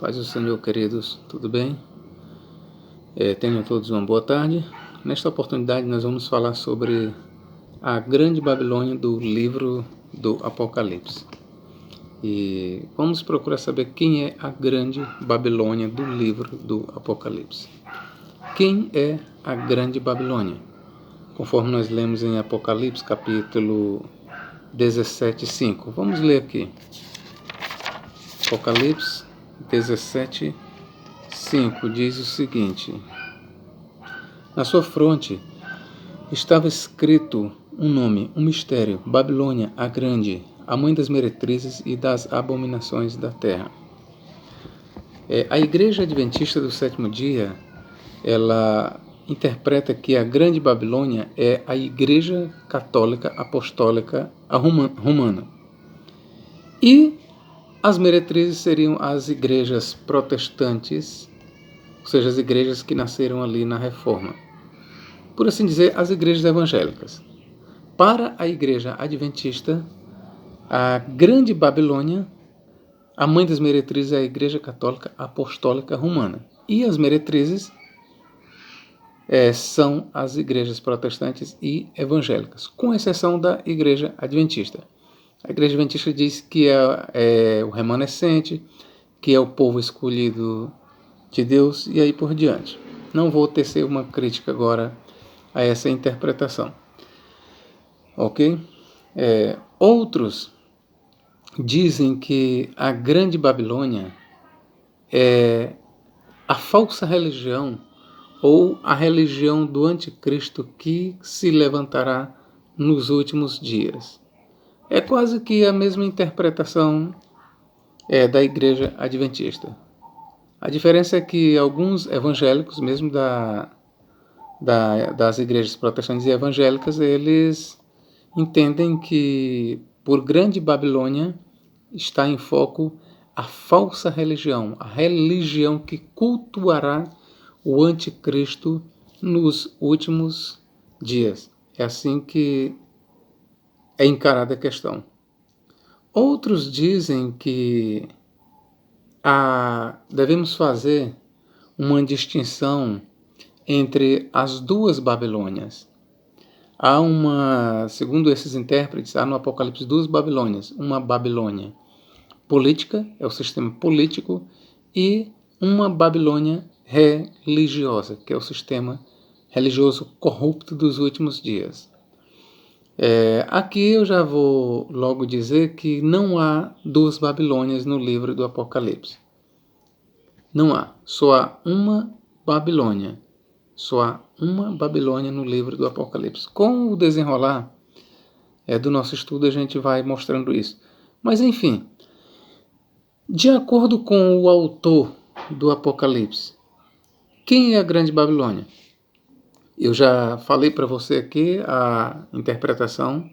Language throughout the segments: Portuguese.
Paz do Senhor, queridos, tudo bem? Tenham todos uma boa tarde. Nesta oportunidade nós vamos falar sobre a Grande Babilônia do livro do Apocalipse. E vamos procurar saber quem é a Grande Babilônia do livro do Apocalipse. Quem é a Grande Babilônia? Conforme nós lemos em Apocalipse, capítulo 17:5. Vamos ler aqui. Apocalipse 17:5 diz o seguinte: na sua fronte estava escrito um nome, um mistério: Babilônia, a Grande, a mãe das meretrizes e das abominações da terra. A Igreja Adventista do Sétimo Dia, ela interpreta que a Grande Babilônia é a Igreja Católica Apostólica Romana. E as meretrizes seriam as igrejas protestantes, ou seja, as igrejas que nasceram ali na Reforma. Por assim dizer, as igrejas evangélicas. Para a Igreja Adventista, a Grande Babilônia, a mãe das meretrizes, é a Igreja Católica Apostólica Romana. E as meretrizes são as igrejas protestantes e evangélicas, com exceção da Igreja Adventista. A Igreja Adventista diz que é o remanescente, que é o povo escolhido de Deus e aí por diante. Não vou tecer uma crítica agora a essa interpretação. Ok? Outros dizem que a Grande Babilônia é a falsa religião ou a religião do anticristo que se levantará nos últimos dias. É quase que a mesma interpretação da Igreja Adventista. A diferença é que alguns evangélicos, mesmo das igrejas protestantes e evangélicas, eles entendem que por Grande Babilônia está em foco a falsa religião, a religião que cultuará o anticristo nos últimos dias. É assim que é encarada a questão. Outros dizem que devemos fazer uma distinção entre as duas Babilônias. Segundo esses intérpretes, há no Apocalipse duas Babilônias. Uma Babilônia política, é o sistema político, e uma Babilônia religiosa, que é o sistema religioso corrupto dos últimos dias. Aqui eu já vou logo dizer que não há duas Babilônias no livro do Apocalipse. Não há. Só há uma Babilônia. Só há uma Babilônia no livro do Apocalipse. Com o desenrolar do nosso estudo, a gente vai mostrando isso. Mas, enfim, de acordo com o autor do Apocalipse, quem é a Grande Babilônia? Eu já falei para você aqui a interpretação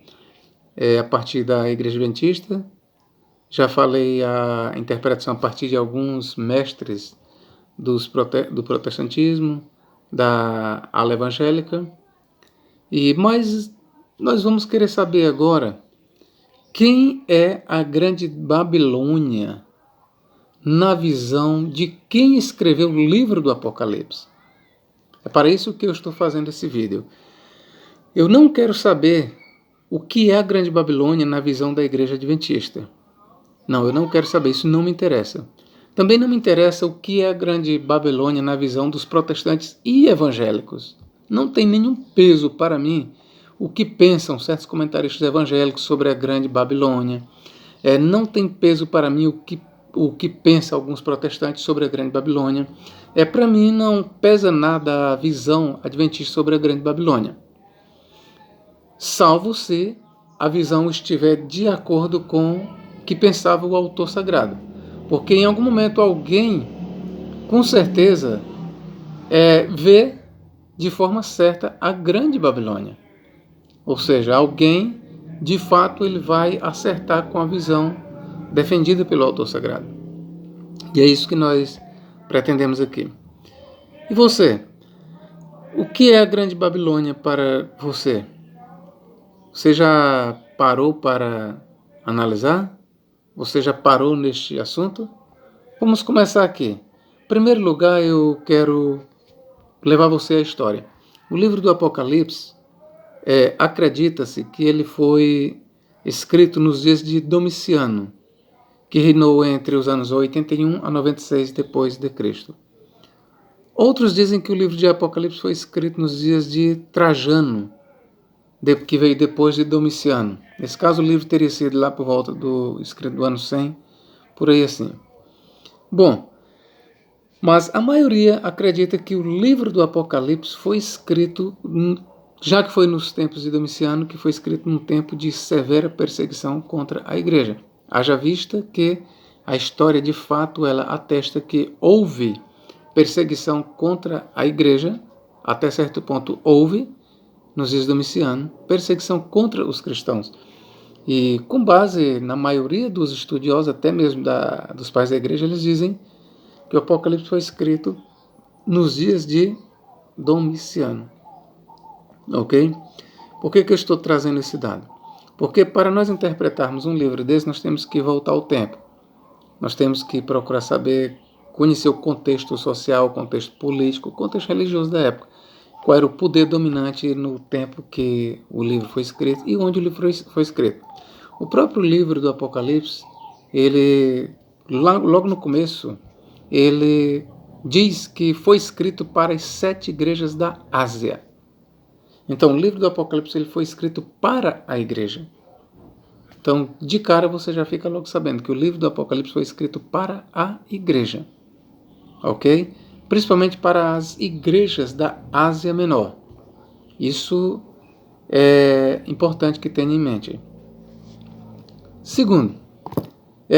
a partir da Igreja Adventista. Já falei a interpretação a partir de alguns mestres do protestantismo, da ala evangélica. Mas nós vamos querer saber agora quem é a Grande Babilônia na visão de quem escreveu o livro do Apocalipse. É para isso que eu estou fazendo esse vídeo. Eu não quero saber o que é a Grande Babilônia na visão da Igreja Adventista. Não, eu não quero saber, isso não me interessa. Também não me interessa o que é a Grande Babilônia na visão dos protestantes e evangélicos. Não tem nenhum peso para mim o que pensam certos comentaristas evangélicos sobre a Grande Babilônia. Não tem peso para mim o que pensam alguns protestantes sobre a Grande Babilônia. Para mim não pesa nada a visão adventista sobre a Grande Babilônia, salvo se a visão estiver de acordo com o que pensava o autor sagrado. Porque em algum momento alguém, com certeza, vê de forma certa a Grande Babilônia. Ou seja, alguém, de fato, ele vai acertar com a visão defendida pelo autor sagrado. E é isso que nós pretendemos aqui. E você? O que é a Grande Babilônia para você? Você já parou para analisar? Você já parou neste assunto? Vamos começar aqui. Em primeiro lugar, eu quero levar você à história. O livro do Apocalipse, acredita-se que ele foi escrito nos dias de Domiciano, que reinou entre os anos 81 a 96 depois de Cristo. Outros dizem que o livro de Apocalipse foi escrito nos dias de Trajano, que veio depois de Domiciano. Nesse caso, o livro teria sido lá por volta escrito do ano 100, por aí assim. Bom, mas a maioria acredita que o livro do Apocalipse foi escrito, já que foi nos tempos de Domiciano, que foi escrito num tempo de severa perseguição contra a igreja. Haja vista que a história, de fato, ela atesta que houve perseguição contra a igreja, até certo ponto houve, nos dias de Domiciano, perseguição contra os cristãos. E com base na maioria dos estudiosos, até mesmo dos pais da igreja, eles dizem que o Apocalipse foi escrito nos dias de Domiciano. Ok? Por que eu estou trazendo esse dado? Porque para nós interpretarmos um livro desse, nós temos que voltar ao tempo. Nós temos que procurar saber, conhecer o contexto social, o contexto político, o contexto religioso da época. Qual era o poder dominante no tempo que o livro foi escrito e onde o livro foi escrito. O próprio livro do Apocalipse, ele, logo no começo, ele diz que foi escrito para as 7 igrejas da Ásia. Então, o livro do Apocalipse ele foi escrito para a igreja. Então, de cara, você já fica logo sabendo que o livro do Apocalipse foi escrito para a igreja. Ok? Principalmente para as igrejas da Ásia Menor. Isso é importante que tenha em mente. Segundo,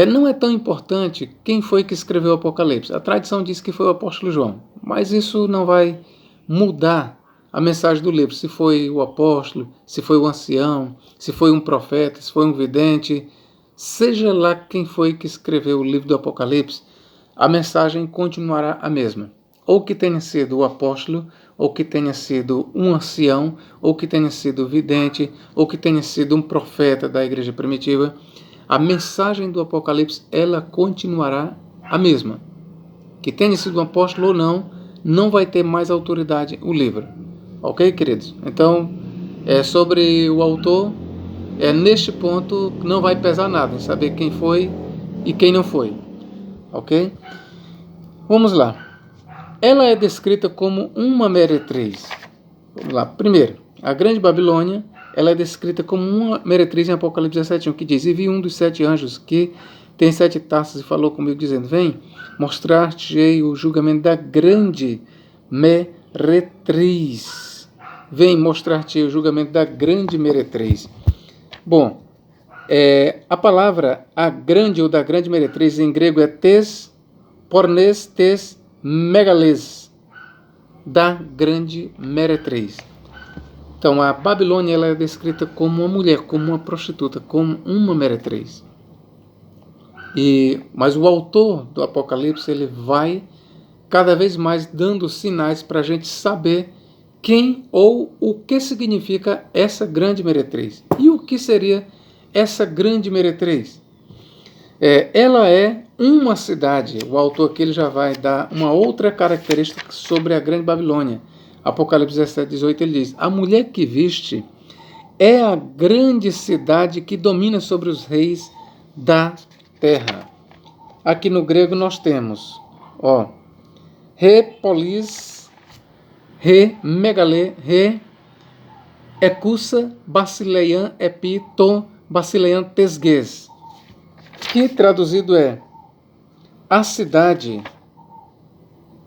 não é tão importante quem foi que escreveu o Apocalipse. A tradição diz que foi o apóstolo João, mas isso não vai mudar a mensagem do livro. Se foi o apóstolo, se foi o ancião, se foi um profeta, se foi um vidente, seja lá quem foi que escreveu o livro do Apocalipse, a mensagem continuará a mesma. Ou que tenha sido o apóstolo, ou que tenha sido um ancião, ou que tenha sido vidente, ou que tenha sido um profeta da igreja primitiva, a mensagem do Apocalipse, ela continuará a mesma. Que tenha sido um apóstolo ou não, não vai ter mais autoridade o livro. Ok, queridos? Então, sobre o autor, neste ponto não vai pesar nada em saber quem foi e quem não foi. Ok? Vamos lá. Ela é descrita como uma meretriz. Vamos lá. Primeiro, a Grande Babilônia, ela é descrita como uma meretriz em Apocalipse 17:1, que diz: E vi um dos 7 anjos que tem 7 taças e falou comigo, dizendo: Vem, mostrar-te-ei o julgamento da grande meretriz. Vem, mostrar-te-ei o julgamento da grande meretriz. Bom, a palavra a grande ou da grande meretriz em grego é tes, pornes, tes, megales, da grande meretriz. Então, a Babilônia ela é descrita como uma mulher, como uma prostituta, como uma meretriz. Mas o autor do Apocalipse ele vai cada vez mais dando sinais para a gente saber quem ou o que significa essa grande meretriz. E o que seria essa grande meretriz? Ela é uma cidade. O autor aqui ele já vai dar uma outra característica sobre a Grande Babilônia. Apocalipse 17:18 ele diz: A mulher que viste é a grande cidade que domina sobre os reis da terra. Aqui no grego nós temos, re polis, re megale, re ecusa, basileian epi, to, basileian tesges. Que traduzido é a cidade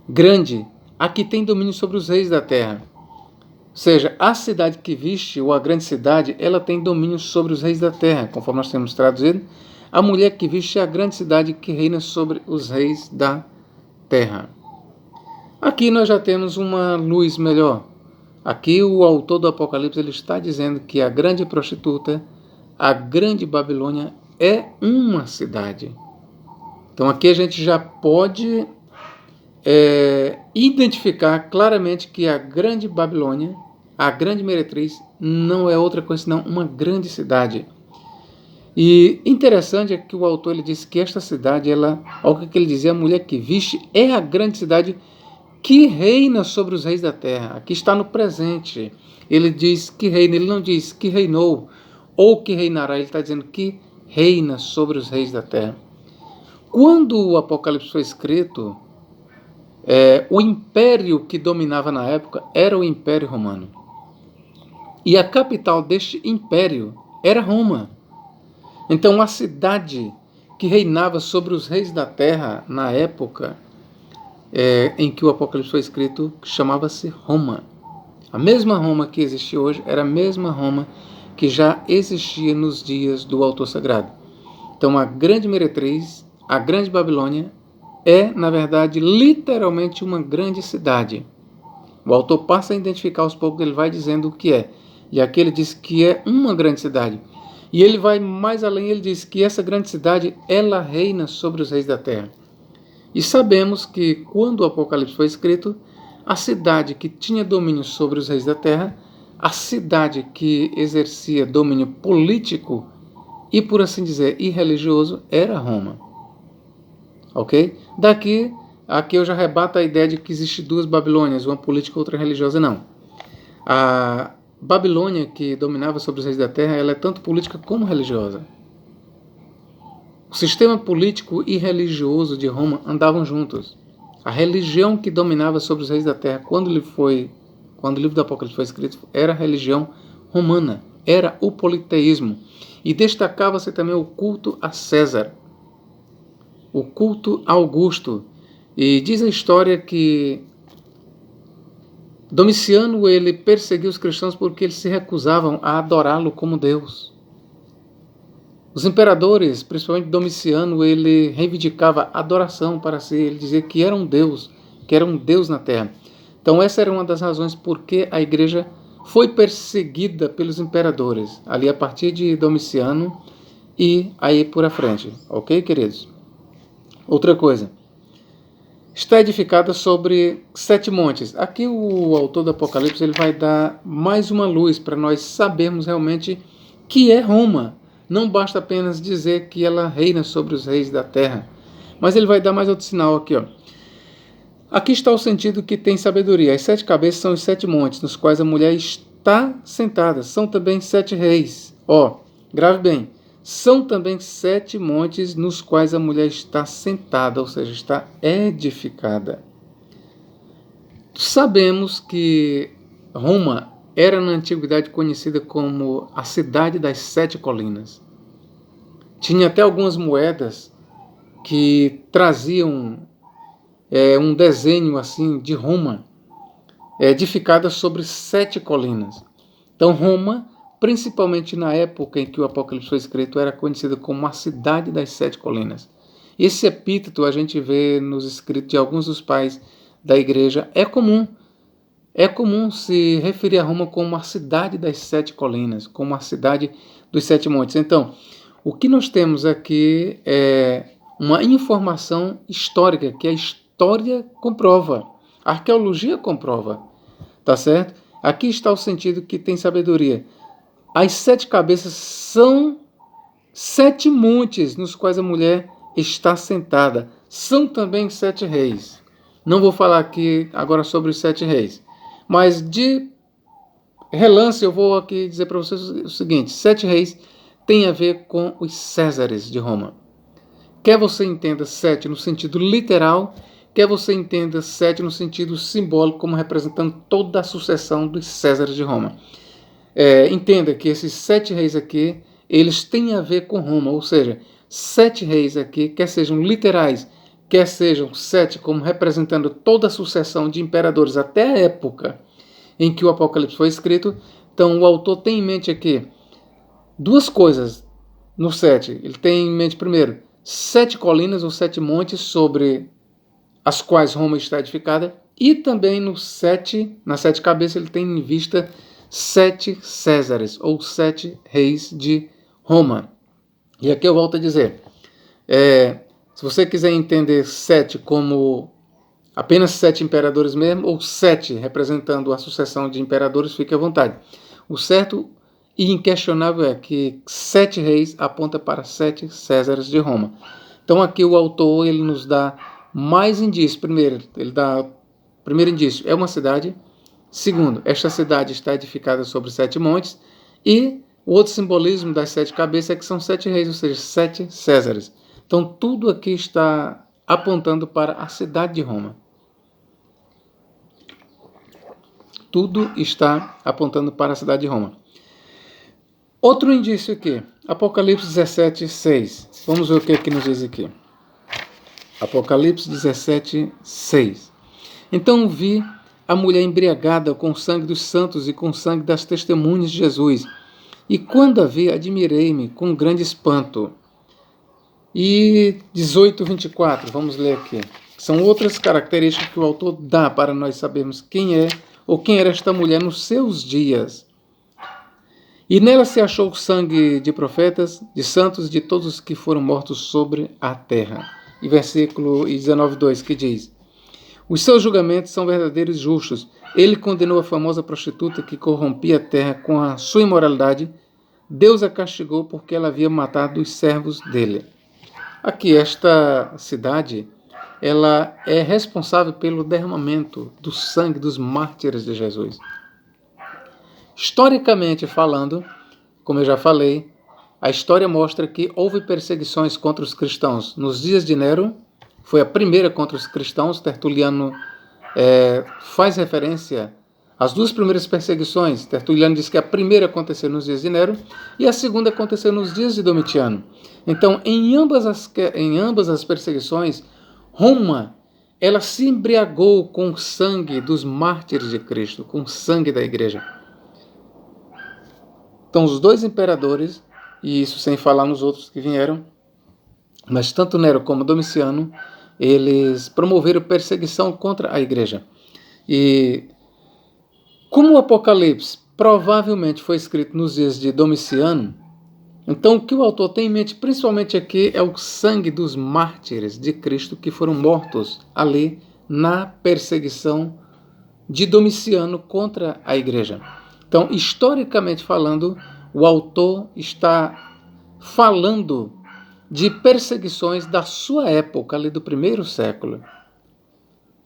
grande, a que tem domínio sobre os reis da terra. Ou seja, a cidade que viste, ou a grande cidade, ela tem domínio sobre os reis da terra, conforme nós temos traduzido. A mulher que viste é a grande cidade que reina sobre os reis da terra. Aqui nós já temos uma luz melhor. Aqui o autor do Apocalipse ele está dizendo que a grande prostituta, a grande Babilônia, é uma cidade. Então aqui a gente já pode identificar claramente que a grande Babilônia, a grande meretriz, não é outra coisa senão uma grande cidade. E interessante é que o autor ele disse que esta cidade, olha o que ele dizia, a mulher que viste é a grande cidade que reina sobre os reis da terra. Aqui está no presente. Ele diz que reina, ele não diz que reinou ou que reinará, ele está dizendo que reina sobre os reis da terra. Quando o Apocalipse foi escrito, o império que dominava na época era o Império Romano. E a capital deste império era Roma. Então a cidade que reinava sobre os reis da terra na época em que o Apocalipse foi escrito chamava-se Roma. A mesma Roma que existe hoje era a mesma Roma que já existia nos dias do autor sagrado. Então a grande meretriz, a grande Babilônia, é, na verdade, literalmente uma grande cidade. O autor passa a identificar aos poucos, ele vai dizendo o que é. E aqui ele diz que é uma grande cidade. E ele vai mais além, ele diz que essa grande cidade, ela reina sobre os reis da terra. E sabemos que quando o Apocalipse foi escrito, a cidade que tinha domínio sobre os reis da terra, a cidade que exercia domínio político e, por assim dizer, irreligioso, era Roma. Ok? Aqui eu já rebato a ideia de que existe duas Babilônias, uma política e outra religiosa, não. A Babilônia que dominava sobre os reis da terra, ela é tanto política como religiosa. O sistema político e religioso de Roma andavam juntos. A religião que dominava sobre os reis da terra, quando o livro do Apocalipse foi escrito, era a religião romana, era o politeísmo. E destacava-se também o culto a César, o culto a Augusto. E diz a história que Domiciano ele perseguiu os cristãos porque eles se recusavam a adorá-lo como Deus. Os imperadores, principalmente Domiciano, ele reivindicava adoração para si, ele dizia que era um Deus na terra. Então essa era uma das razões por que a igreja foi perseguida pelos imperadores, ali a partir de Domiciano e aí por a frente, ok, queridos? Outra coisa, está edificada sobre 7 montes. Aqui o autor do Apocalipse ele vai dar mais uma luz para nós sabermos realmente que é Roma. Não basta apenas dizer que ela reina sobre os reis da terra, mas ele vai dar mais outro sinal aqui, ó. Aqui está o sentido que tem sabedoria. As 7 cabeças são os 7 montes, nos quais a mulher está sentada. São também 7 reis. Ó, grave bem. São também 7 montes nos quais a mulher está sentada, ou seja, está edificada. Sabemos que Roma era na antiguidade conhecida como a cidade das 7 colinas. Tinha até algumas moedas que traziam um desenho assim de Roma, edificada sobre 7 colinas. Então Roma, principalmente na época em que o Apocalipse foi escrito, era conhecida como a cidade das 7 colinas. Esse epíteto a gente vê nos escritos de alguns dos pais da igreja. É comum se referir a Roma como a cidade das 7 colinas, como a cidade dos 7 montes. Então, o que nós temos aqui é uma informação histórica, que a história comprova, a arqueologia comprova, tá certo? Aqui está o sentido que tem sabedoria. As 7 cabeças são 7 montes nos quais a mulher está sentada. São também 7 reis. Não vou falar aqui agora sobre os 7 reis, mas de relance eu vou aqui dizer para vocês o seguinte: 7 reis tem a ver com os Césares de Roma. Quer você entenda 7 no sentido literal, quer você entenda 7 no sentido simbólico, como representando toda a sucessão dos Césares de Roma. Entenda que esses 7 reis aqui, eles têm a ver com Roma, ou seja, 7 reis aqui, quer sejam literais, quer sejam 7 como representando toda a sucessão de imperadores até a época em que o Apocalipse foi escrito. Então o autor tem em mente aqui 2 coisas no 7. Ele tem em mente, primeiro, 7 colinas ou 7 montes sobre as quais Roma está edificada, e também nas 7 cabeças ele tem em vista 7 Césares, ou 7 reis de Roma. E aqui eu volto a dizer, se você quiser entender 7 como apenas 7 imperadores mesmo, ou 7 representando a sucessão de imperadores, fique à vontade. O certo E inquestionável é que 7 reis aponta para 7 Césares de Roma. Então aqui o autor ele nos dá mais indícios. Primeiro indício, é uma cidade. Segundo, esta cidade está edificada sobre 7 montes. E o outro simbolismo das 7 cabeças é que são 7 reis, ou seja, 7 Césares. Então tudo aqui está apontando para a cidade de Roma. Tudo está apontando para a cidade de Roma. Outro indício aqui, Apocalipse 17, 6. Vamos ver o que é que nos diz aqui. Apocalipse 17, 6. Então vi a mulher embriagada com o sangue dos santos e com o sangue das testemunhas de Jesus. E quando a vi, admirei-me com grande espanto. E 18, 24, vamos ler aqui. São outras características que o autor dá para nós sabermos quem é ou quem era esta mulher nos seus dias. E nela se achou o sangue de profetas, de santos, de todos os que foram mortos sobre a terra. E versículo 19:2 que diz: os seus julgamentos são verdadeiros e justos. Ele condenou a famosa prostituta que corrompia a terra com a sua imoralidade. Deus a castigou porque ela havia matado os servos dele. Aqui, esta cidade, ela é responsável pelo derramamento do sangue dos mártires de Jesus. Historicamente falando, como eu já falei, a história mostra que houve perseguições contra os cristãos. Nos dias de Nero, foi a primeira contra os cristãos. Tertuliano faz referência às duas primeiras perseguições. Tertuliano diz que a primeira aconteceu nos dias de Nero e a segunda aconteceu nos dias de Domitiano. Então, em ambas as perseguições, Roma ela se embriagou com o sangue dos mártires de Cristo, com o sangue da igreja. Então, os dois imperadores, e isso sem falar nos outros que vieram, mas tanto Nero como Domiciano, eles promoveram perseguição contra a igreja. E como o Apocalipse provavelmente foi escrito nos dias de Domiciano, então o que o autor tem em mente, principalmente aqui, é o sangue dos mártires de Cristo que foram mortos ali na perseguição de Domiciano contra a igreja. Então, historicamente falando, o autor está falando de perseguições da sua época, ali do primeiro século.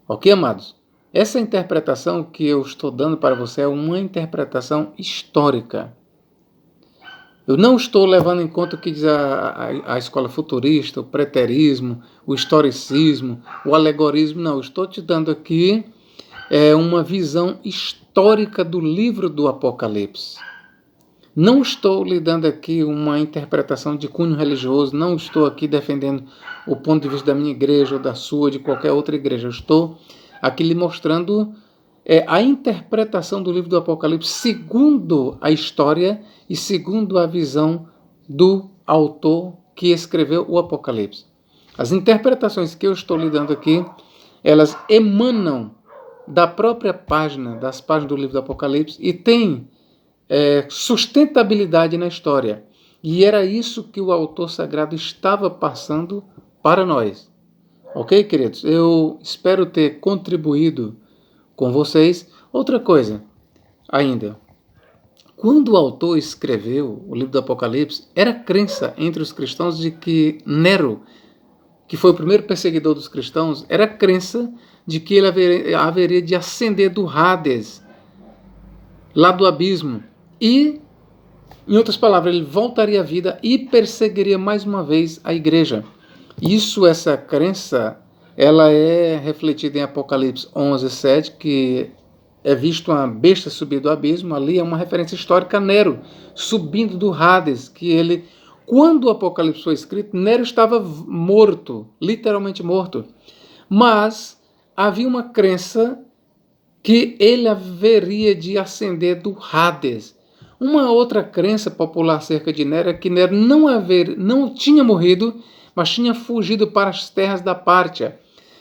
Ok, amados? Essa interpretação que eu estou dando para você é uma interpretação histórica. Eu não estou levando em conta o que diz a escola futurista, o preterismo, o historicismo, o alegorismo. Não, eu estou te dando aqui uma visão histórica do livro do Apocalipse. Não estou lhe dando aqui uma interpretação de cunho religioso, não estou aqui defendendo o ponto de vista da minha igreja ou da sua, de qualquer outra igreja. Eu estou aqui lhe mostrando a interpretação do livro do Apocalipse segundo a história e segundo a visão do autor que escreveu o Apocalipse. As interpretações que eu estou lhe dando aqui, elas emanam da própria página, das páginas do livro do Apocalipse e têm sustentabilidade na história. E era isso que o autor sagrado estava passando para nós. Ok, queridos? Eu espero ter contribuído com vocês. Outra coisa ainda. Quando o autor escreveu o livro do Apocalipse, era crença entre os cristãos de que Nero, que foi o primeiro perseguidor dos cristãos, era crença de que ele haveria de ascender do Hades, lá do abismo, e, em outras palavras, ele voltaria à vida e perseguiria mais uma vez a igreja. Essa crença, ela é refletida em Apocalipse 11, 7, que é visto uma besta subir do abismo. Ali é uma referência histórica a Nero, subindo do Hades, que ele, quando o Apocalipse foi escrito, Nero estava morto, literalmente morto. Mas havia uma crença que ele haveria de ascender do Hades. Uma outra crença popular acerca de Nero é que Nero não tinha morrido, mas tinha fugido para as terras da Pártia.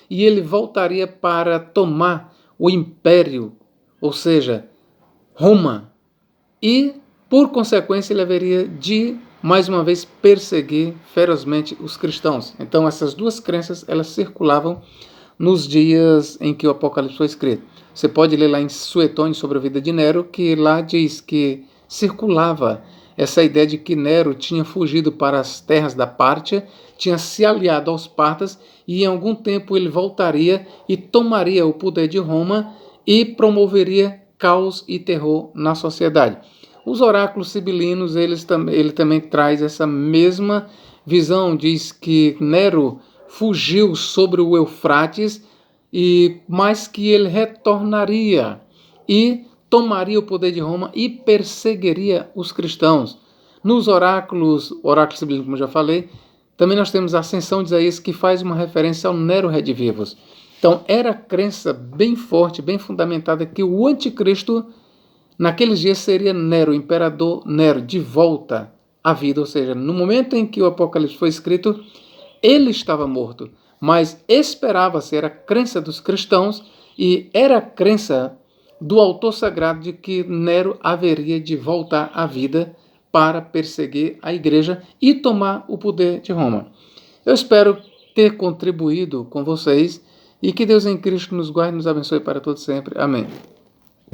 E ele voltaria para tomar o império, ou seja, Roma. E, por consequência, ele haveria de, mais uma vez, perseguir ferozmente os cristãos. Então, essas duas crenças, elas circulavam nos dias em que o Apocalipse foi escrito. Você pode ler lá em Suetônio sobre a vida de Nero, que lá diz que circulava essa ideia de que Nero tinha fugido para as terras da Pártia, tinha se aliado aos partas e em algum tempo ele voltaria e tomaria o poder de Roma e promoveria caos e terror na sociedade. Os oráculos sibilinos, ele também traz essa mesma visão, diz que Nero fugiu sobre o Eufrates, mas que ele retornaria e tomaria o poder de Roma e perseguiria os cristãos. Nos oráculos sibilinos, como já falei, também nós temos a ascensão de Isaías, que faz uma referência ao Nero Redivivus. Então, era a crença bem forte, bem fundamentada, que o anticristo, naqueles dias, seria Nero, o imperador Nero, de volta à vida. Ou seja, no momento em que o Apocalipse foi escrito, ele estava morto, mas esperava-se, era a crença dos cristãos e era a crença do autor sagrado de que Nero haveria de voltar à vida para perseguir a igreja e tomar o poder de Roma. Eu espero ter contribuído com vocês e que Deus em Cristo nos guarde e nos abençoe para todos sempre. Amém.